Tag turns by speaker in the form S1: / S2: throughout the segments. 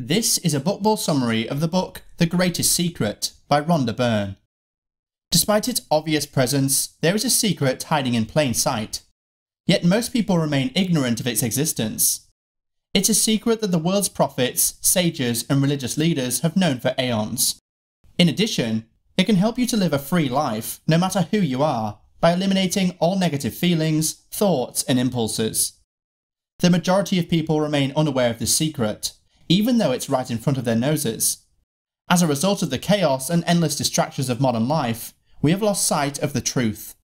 S1: This is a bookball summary of the book The Greatest Secret by Rhonda Byrne. Despite its obvious presence, there is a secret hiding in plain sight. Yet most people remain ignorant of its existence. It's a secret that the world's prophets, sages and religious leaders have known for eons. In addition, it can help you to live a free life, no matter who you are, by eliminating all negative feelings, thoughts and impulses. The majority of people remain unaware of this secret, even though it's right in front of their noses. As a result of the chaos and endless distractions of modern life, we have lost sight of the truth.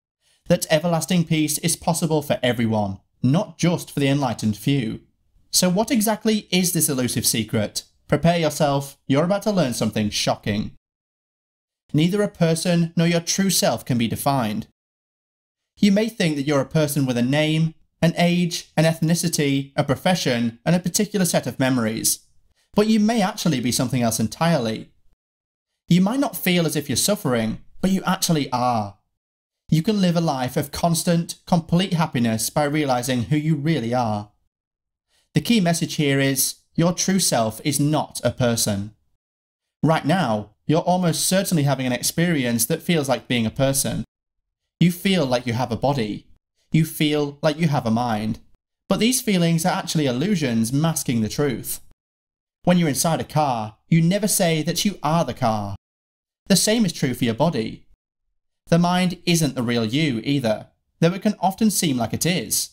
S1: That everlasting peace is possible for everyone, not just for the enlightened few. So what exactly is this elusive secret? Prepare yourself, you're about to learn something shocking. Neither a person nor your true self can be defined. You may think that you're a person with a name, an age, an ethnicity, a profession, and a particular set of memories. But you may actually be something else entirely. You might not feel as if you're suffering, but you actually are. You can live a life of constant, complete happiness by realizing who you really are. The key message here is, your true self is not a person. Right now, you're almost certainly having an experience that feels like being a person. You feel like you have a body. You feel like you have a mind. But these feelings are actually illusions masking the truth. When you're inside a car, you never say that you are the car. The same is true for your body. The mind isn't the real you either, though it can often seem like it is.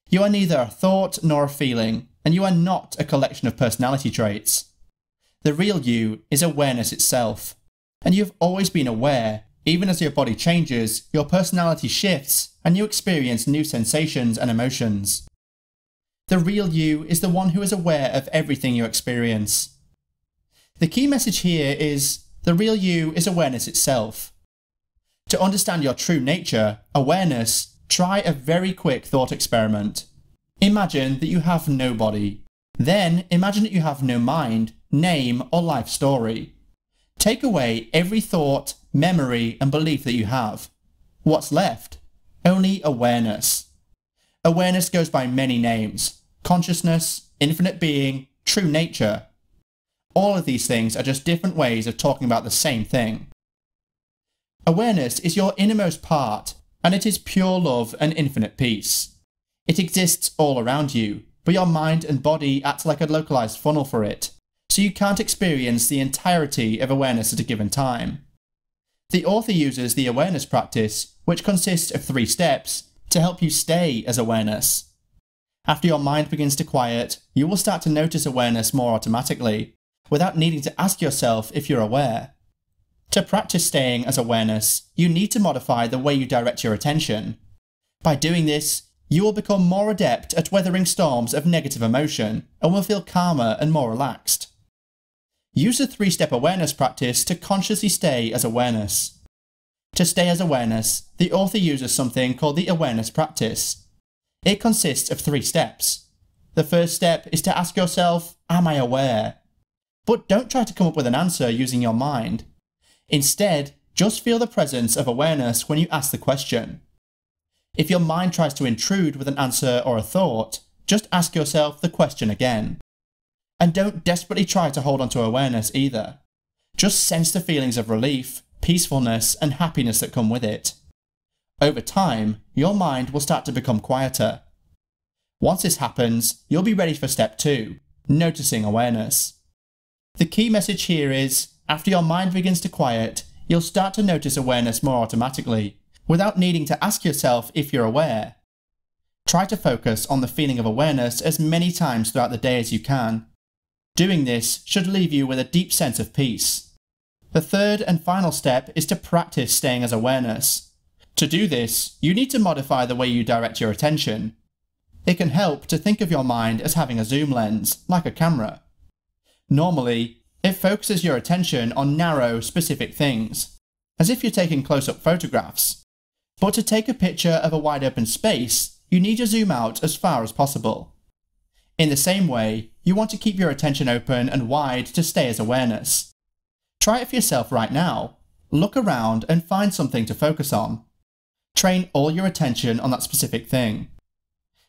S1: You are neither a thought nor a feeling, and you are not a collection of personality traits. The real you is awareness itself, and you've always been aware. Even as your body changes, your personality shifts, and you experience new sensations and emotions. The real you is the one who is aware of everything you experience. The key message here is, the real you is awareness itself. To understand your true nature, awareness, try a very quick thought experiment. Imagine that you have no body. Then imagine that you have no mind, name, or life story. Take away every thought, memory, and belief that you have. What's left? Only awareness. Awareness goes by many names. Consciousness, infinite being, true nature. All of these things are just different ways of talking about the same thing. Awareness is your innermost part, and it is pure love and infinite peace. It exists all around you, but your mind and body act like a localized funnel for it, so you can't experience the entirety of awareness at a given time. The author uses the awareness practice, which consists of 3 steps, to help you stay as awareness. After your mind begins to quiet, you will start to notice awareness more automatically, without needing to ask yourself if you're aware. To practice staying as awareness, you need to modify the way you direct your attention. By doing this, you will become more adept at weathering storms of negative emotion, and will feel calmer and more relaxed. Use the 3-step awareness practice to consciously stay as awareness. To stay as awareness, the author uses something called the awareness practice. It consists of 3 steps. The first step is to ask yourself, am I aware? But don't try to come up with an answer using your mind. Instead, just feel the presence of awareness when you ask the question. If your mind tries to intrude with an answer or a thought, just ask yourself the question again. And don't desperately try to hold on to awareness either. Just sense the feelings of relief, peacefulness, and happiness that come with it. Over time, your mind will start to become quieter. Once this happens, you'll be ready for step 2, noticing awareness. The key message here is, after your mind begins to quiet, you'll start to notice awareness more automatically, without needing to ask yourself if you're aware. Try to focus on the feeling of awareness as many times throughout the day as you can. Doing this should leave you with a deep sense of peace. The third and final step is to practice staying as awareness. To do this, you need to modify the way you direct your attention. It can help to think of your mind as having a zoom lens, like a camera. Normally, it focuses your attention on narrow, specific things, as if you're taking close-up photographs. But to take a picture of a wide open space, you need to zoom out as far as possible. In the same way, you want to keep your attention open and wide to stay as awareness. Try it for yourself right now. Look around and find something to focus on. Train all your attention on that specific thing.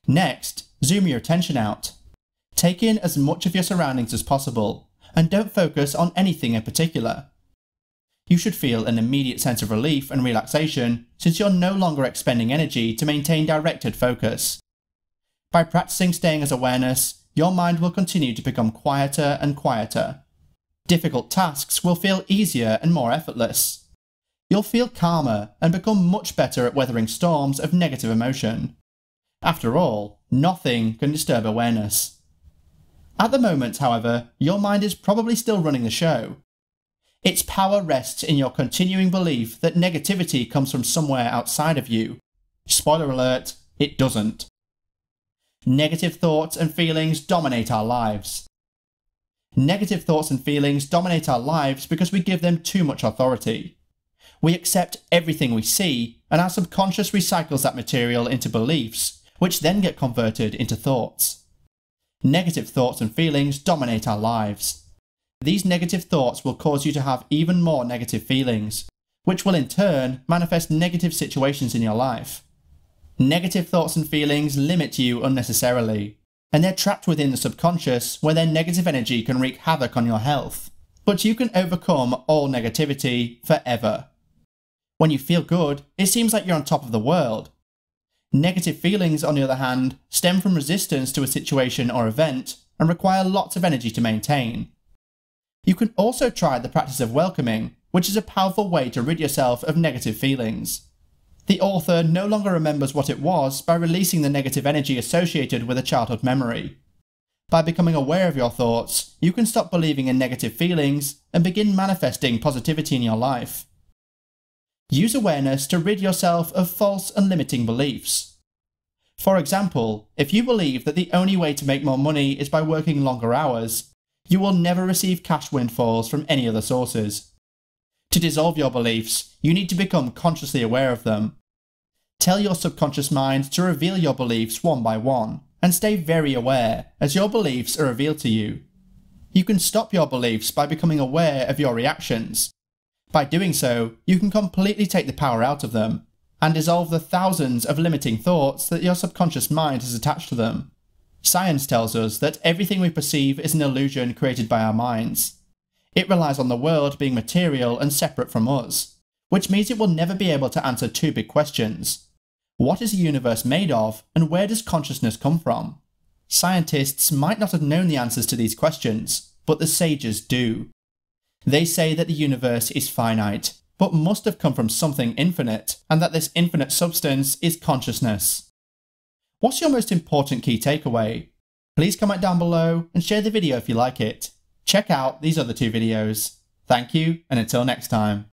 S1: Next, zoom your attention out. Take in as much of your surroundings as possible, and don't focus on anything in particular. You should feel an immediate sense of relief and relaxation since you're no longer expending energy to maintain directed focus. By practicing staying as awareness, your mind will continue to become quieter and quieter. Difficult tasks will feel easier and more effortless. You'll feel calmer and become much better at weathering storms of negative emotion. After all, nothing can disturb awareness. At the moment, however, your mind is probably still running the show. Its power rests in your continuing belief that negativity comes from somewhere outside of you. Spoiler alert, it doesn't. Negative thoughts and feelings dominate our lives. Negative thoughts and feelings dominate our lives because we give them too much authority. We accept everything we see, and our subconscious recycles that material into beliefs, which then get converted into thoughts. Negative thoughts and feelings dominate our lives. These negative thoughts will cause you to have even more negative feelings, which will in turn manifest negative situations in your life. Negative thoughts and feelings limit you unnecessarily, and they're trapped within the subconscious where their negative energy can wreak havoc on your health. But you can overcome all negativity forever. When you feel good, it seems like you're on top of the world. Negative feelings, on the other hand, stem from resistance to a situation or event and require lots of energy to maintain. You can also try the practice of welcoming, which is a powerful way to rid yourself of negative feelings. The author no longer remembers what it was by releasing the negative energy associated with a childhood memory. By becoming aware of your thoughts, you can stop believing in negative feelings and begin manifesting positivity in your life. Use awareness to rid yourself of false and limiting beliefs. For example, if you believe that the only way to make more money is by working longer hours, you will never receive cash windfalls from any other sources. To dissolve your beliefs, you need to become consciously aware of them. Tell your subconscious mind to reveal your beliefs one by one, and stay very aware as your beliefs are revealed to you. You can stop your beliefs by becoming aware of your reactions. By doing so, you can completely take the power out of them, and dissolve the thousands of limiting thoughts that your subconscious mind has attached to them. Science tells us that everything we perceive is an illusion created by our minds. It relies on the world being material and separate from us, which means it will never be able to answer two big questions. What is the universe made of, and where does consciousness come from? Scientists might not have known the answers to these questions, but the sages do. They say that the universe is finite, but must have come from something infinite, and that this infinite substance is consciousness. What's your most important key takeaway? Please comment down below and share the video if you like it. Check out these other two videos. Thank you, and until next time.